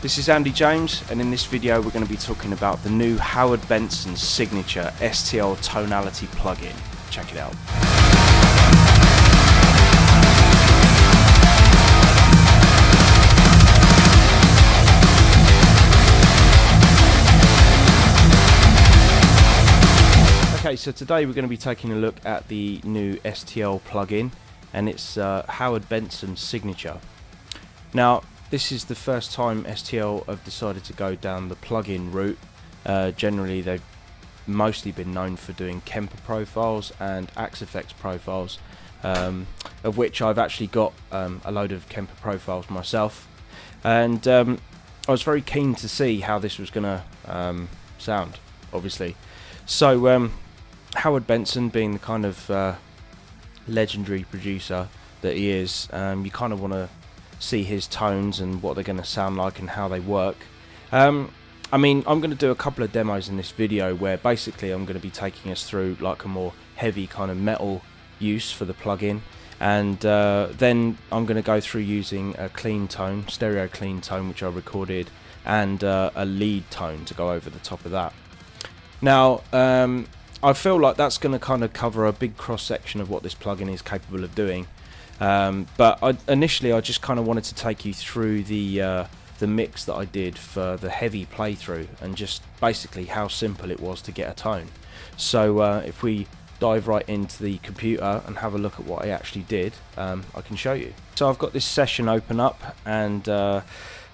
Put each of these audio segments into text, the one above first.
This is Andy James, and in this video we're going to be talking about the new Howard Benson signature STL Tonality plugin. Check it out. Okay, so today we're going to be taking a look at the new STL plugin, and it's Howard Benson signature. Now, this is the first time STL have decided to go down the plugin route. Generally, they've mostly been known for doing Kemper profiles and Axe Effects profiles, of which I've actually got a load of Kemper profiles myself. And I was very keen to see how this was going to sound, obviously. So, Howard Benson, being the kind of legendary producer that he is, you kind of want to see his tones and what they're going to sound like and how they work. I mean, I'm going to do a couple of demos in this video where basically I'm going to be taking us through like a more heavy kind of metal use for the plugin, and then I'm going to go through using a clean tone, stereo clean tone, which I recorded, and a lead tone to go over the top of that. Now, I feel like that's going to kind of cover a big cross section of what this plugin is capable of doing. But initially I just kind of wanted to take you through the mix that I did for the heavy playthrough, and just basically how simple it was to get a tone. So if we dive right into the computer and have a look at what I actually did, I can show you. So I've got this session open up, and I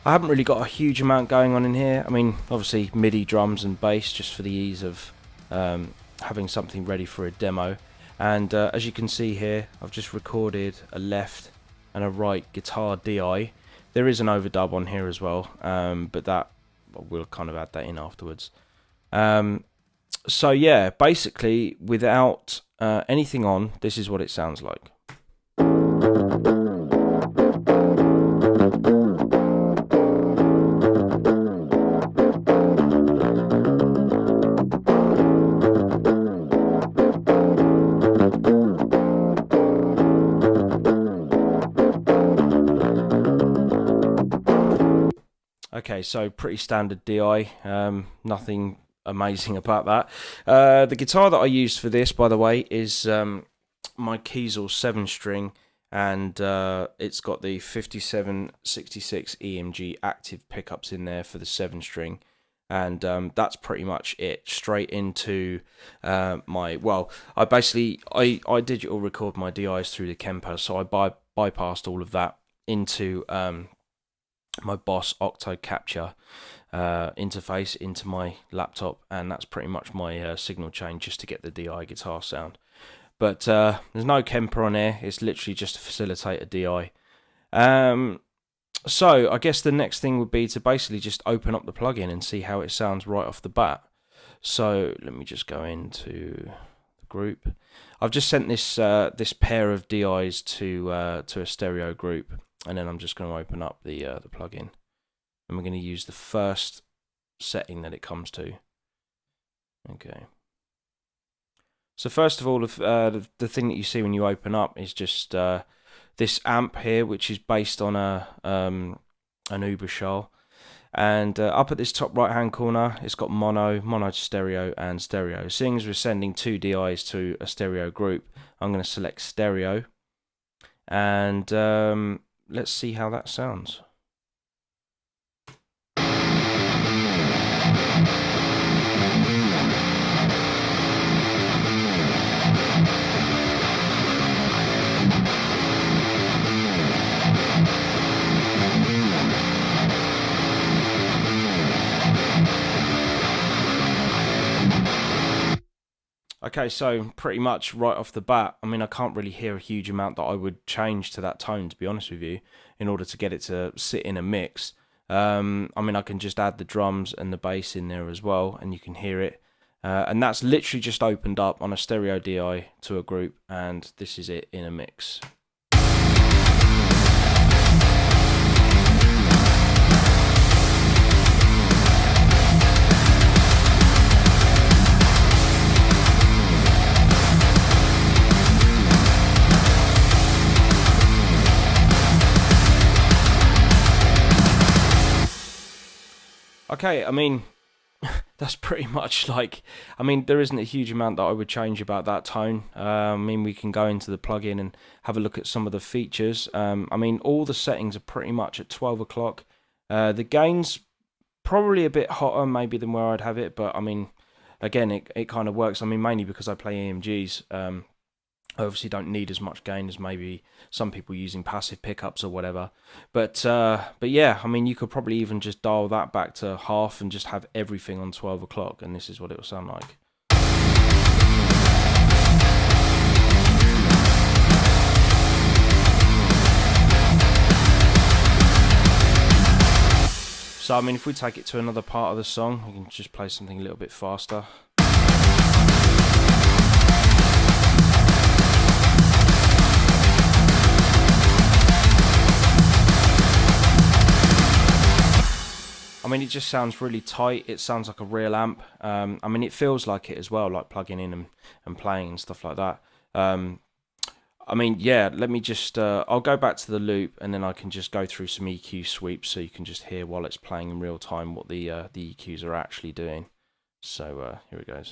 haven't really got a huge amount going on in here. I mean, obviously MIDI drums and bass, just for the ease of having something ready for a demo. And as you can see here, I've just recorded a left and a right guitar DI. There is an overdub on here as well, but that we'll kind of add that in afterwards. So yeah, basically without anything on, this is what it sounds like. Okay, so pretty standard DI, nothing amazing about that. The guitar that I used for this, by the way, is my Kiesel 7-string, and it's got the 5766 EMG active pickups in there for the 7-string, and that's pretty much it. Straight into I digital record my DIs through the Kemper, so I bypassed all of that into my Boss Octo Capture interface into my laptop, and that's pretty much my signal chain just to get the DI guitar sound. But there's no Kemper on here, it's literally just to facilitate a DI. So I guess the next thing would be to basically just open up the plugin and see how it sounds right off the bat. So let me just go into the group. I've just sent this this pair of DIs to a stereo group, and then I'm just going to open up the plugin, and we're going to use the first setting that it comes to. Okay. So first of all, the thing that you see when you open up is just this amp here, which is based on an Uberschall, and up at this top right hand corner, it's got mono to stereo, and stereo. Seeing as we're sending two DIs to a stereo group, I'm going to select stereo, and let's see how that sounds. Okay, so pretty much right off the bat, I mean, I can't really hear a huge amount that I would change to that tone, to be honest with you, in order to get it to sit in a mix. I mean, I can just add the drums and the bass in there as well, and you can hear it. And that's literally just opened up on a stereo DI to a group, and this is it in a mix. Okay, I mean, that's pretty much like, I mean, there isn't a huge amount that I would change about that tone. I mean, we can go into the plugin and have a look at some of the features. I mean, all the settings are pretty much at 12 o'clock. The gain's probably a bit hotter maybe than where I'd have it, but I mean, again, it kind of works. I mean, mainly because I play EMGs. I obviously don't need as much gain as maybe some people using passive pickups or whatever. But yeah, I mean, you could probably even just dial that back to half and just have everything on 12 o'clock, and this is what it will sound like. So, I mean, if we take it to another part of the song, we can just play something a little bit faster. I mean, it just sounds really tight. It sounds like a real amp. I mean, it feels like it as well, like plugging in and playing and stuff like that. I mean, yeah, let me just, I'll go back to the loop and then I can just go through some EQ sweeps so you can just hear while it's playing in real time what the EQs are actually doing. So here it goes.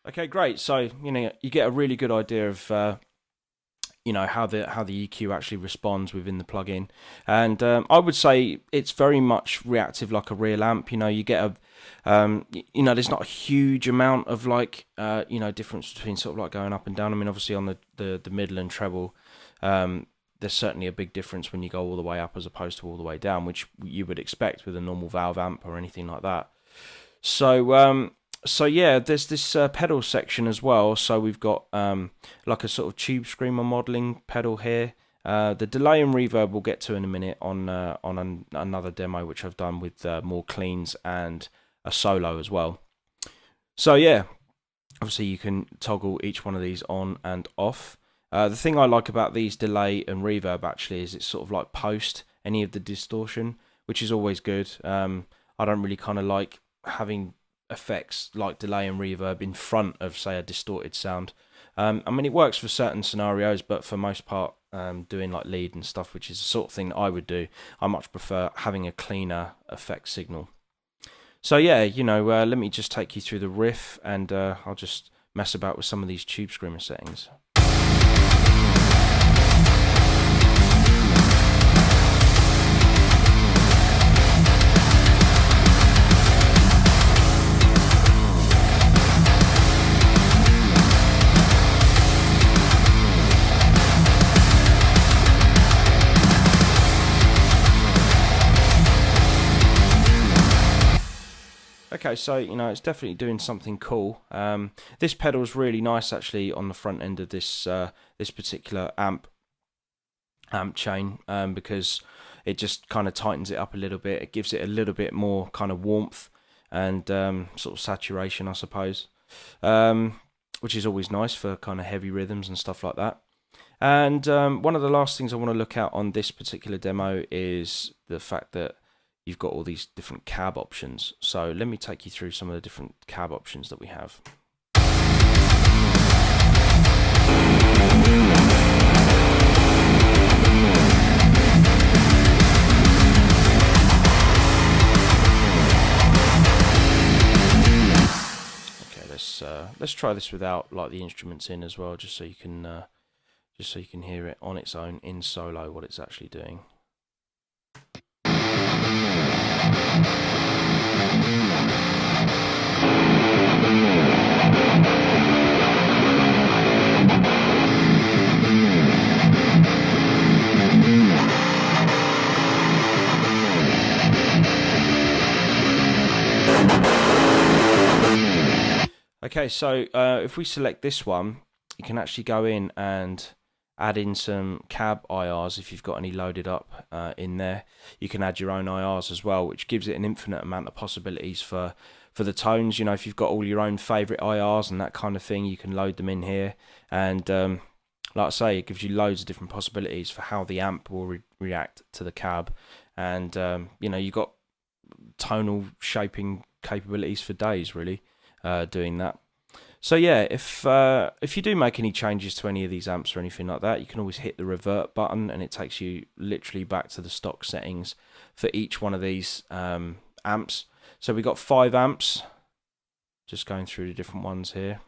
Okay, great. So, you know, you get a really good idea of you know, how the EQ actually responds within the plugin, and I would say it's very much reactive like a real amp. You know, you get a you know, there's not a huge amount of like you know, difference between sort of like going up and down. I mean, obviously on the middle and treble, there's certainly a big difference when you go all the way up as opposed to all the way down, which you would expect with a normal valve amp or anything like that. So so yeah, there's this pedal section as well. So we've got like a sort of tube screamer modeling pedal here. The delay and reverb we'll get to in a minute on another demo which I've done with more cleans and a solo as well. So yeah, obviously you can toggle each one of these on and off. The thing I like about these delay and reverb actually is it's sort of like post any of the distortion, which is always good. I don't really kind of like having effects like delay and reverb in front of, say, a distorted sound. I mean, it works for certain scenarios, but for most part, doing like lead and stuff, which is the sort of thing that I would do, I much prefer having a cleaner effect signal. So yeah, you know, let me just take you through the riff, and I'll just mess about with some of these tube screamer settings. Okay, so you know, it's definitely doing something cool. This pedal's really nice actually on the front end of this this particular amp chain, because it just kind of tightens it up a little bit. It gives it a little bit more kind of warmth and sort of saturation, I suppose, which is always nice for kind of heavy rhythms and stuff like that. And one of the last things I want to look at on this particular demo is the fact that you've got all these different cab options. So let me take you through some of the different cab options that we have. let's try this without like the instruments in as well, just so you can hear it on its own in solo what it's actually doing. Okay, so if we select this one, you can actually go in and add in some cab IRs if you've got any loaded up in there. You can add your own IRs as well, which gives it an infinite amount of possibilities for the tones. You know, if you've got all your own favourite IRs and that kind of thing, you can load them in here. And like I say, it gives you loads of different possibilities for how the amp will react to the cab. And you know, you've got tonal shaping capabilities for days, really, doing that. So yeah, if you do make any changes to any of these amps or anything like that, you can always hit the revert button and it takes you literally back to the stock settings for each one of these amps. So we've got 5 amps, just going through the different ones here.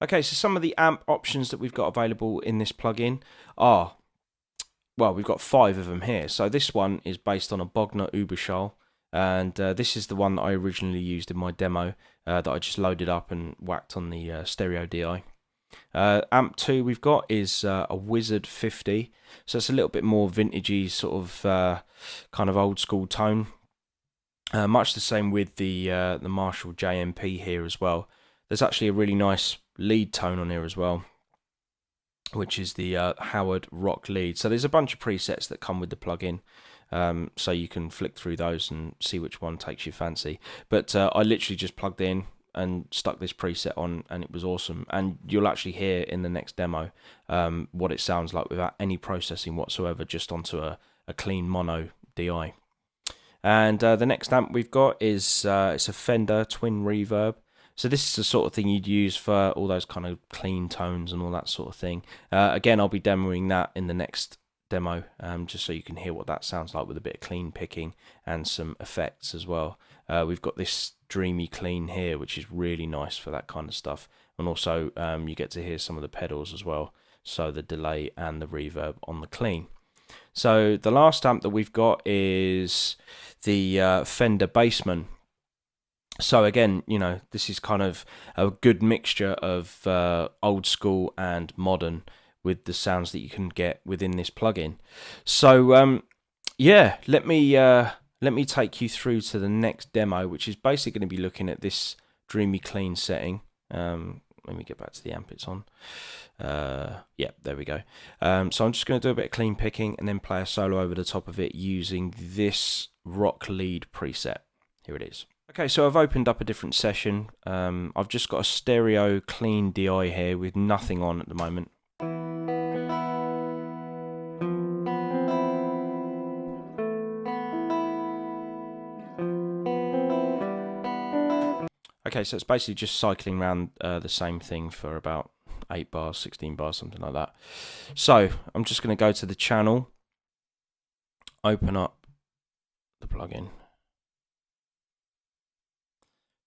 Okay, so some of the amp options that we've got available in this plugin are, well, we've got 5 of them here. So this one is based on a Bogner Überschall. And this is the one that I originally used in my demo that I just loaded up and whacked on the stereo DI. Amp 2 we've got is a Wizard 50, so it's a little bit more vintagey, sort of kind of old school tone. Much the same with the Marshall JMP here as well. There's actually a really nice lead tone on here as well, which is the Howard Rock lead. So there's a bunch of presets that come with the plugin. So you can flick through those and see which one takes your fancy. But I literally just plugged in and stuck this preset on, and it was awesome. And you'll actually hear in the next demo what it sounds like without any processing whatsoever, just onto a clean mono DI. And the next amp we've got is it's a Fender Twin Reverb. So this is the sort of thing you'd use for all those kind of clean tones and all that sort of thing. Again, I'll be demoing that in the next demo, just so you can hear what that sounds like with a bit of clean picking and some effects as well. We've got this dreamy clean here, which is really nice for that kind of stuff, and also you get to hear some of the pedals as well, so the delay and the reverb on the clean. So the last amp that we've got is the Fender Bassman. So again, you know, this is kind of a good mixture of old school and modern with the sounds that you can get within this plugin. So yeah, let me take you through to the next demo, which is basically going to be looking at this dreamy clean setting. Let me get back to the amp it's on. Yeah, there we go. So I'm just going to do a bit of clean picking and then play a solo over the top of it using this rock lead preset. Here it is. Okay, so I've opened up a different session. I've just got a stereo clean DI here with nothing on at the moment. Okay, so it's basically just cycling around the same thing for about 8 bars, 16 bars, something like that. So I'm just going to go to the channel, open up the plugin.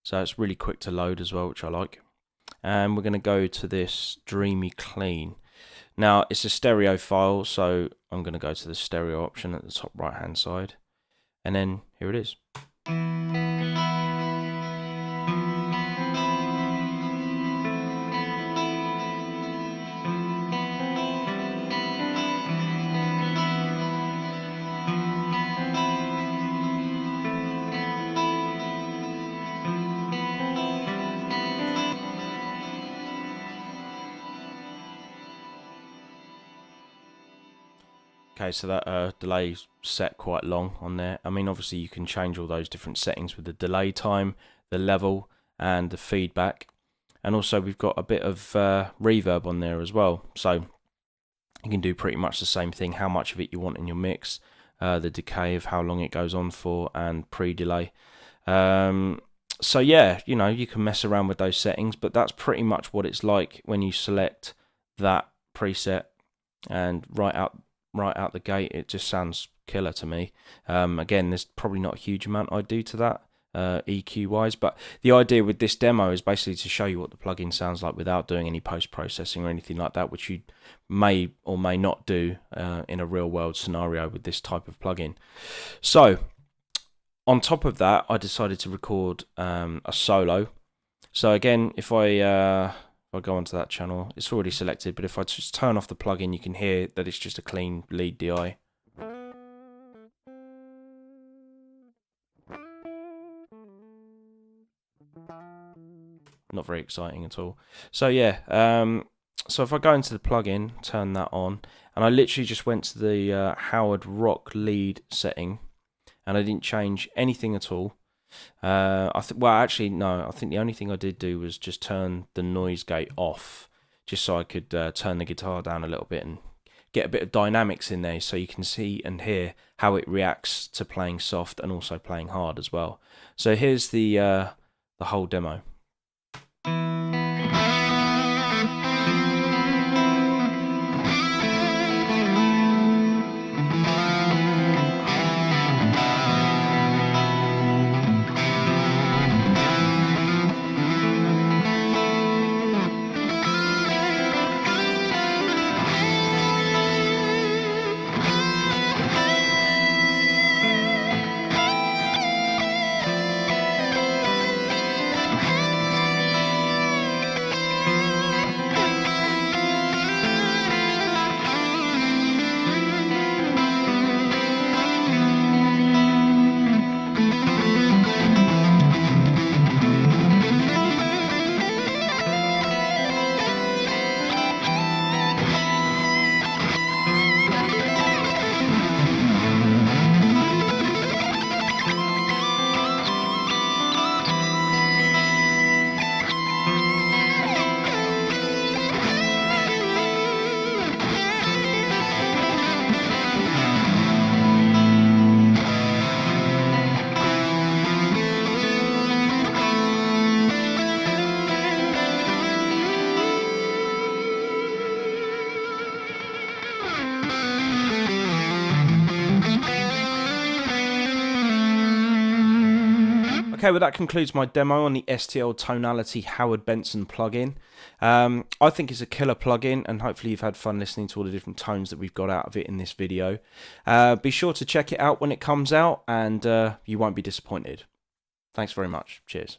So it's really quick to load as well, which I like. And we're going to go to this dreamy clean. Now it's a stereo file, so I'm going to go to the stereo option at the top right hand side. And then here it is. Okay, so that delay's set quite long on there. I mean, obviously you can change all those different settings with the delay time, the level, and the feedback. And also we've got a bit of reverb on there as well. So you can do pretty much the same thing, how much of it you want in your mix, the decay of how long it goes on for, and pre-delay. So yeah, you know, you can mess around with those settings, but that's pretty much what it's like when you select that preset, and right out the gate it just sounds killer to me. Again, there's probably not a huge amount I do to that. EQ wise, but the idea with this demo is basically to show you what the plugin sounds like without doing any post-processing or anything like that, which you may or may not do in a real world scenario with this type of plugin. So on top of that, I decided to record a solo. So again, if I go onto that channel, it's already selected, but if I just turn off the plugin, you can hear that it's just a clean lead DI. Not very exciting at all. So yeah, so if I go into the plugin, turn that on, and I literally just went to the Howard Rock lead setting, and I didn't change anything at all. Well, actually, no. I think the only thing I did do was just turn the noise gate off, just so I could turn the guitar down a little bit and get a bit of dynamics in there, so you can see and hear how it reacts to playing soft and also playing hard as well. So here's the whole demo. Okay, well that concludes my demo on the STL Tonality Howard Benson plugin. I think it's a killer plugin, and hopefully you've had fun listening to all the different tones that we've got out of it in this video. Be sure to check it out when it comes out, and you won't be disappointed. Thanks very much. Cheers.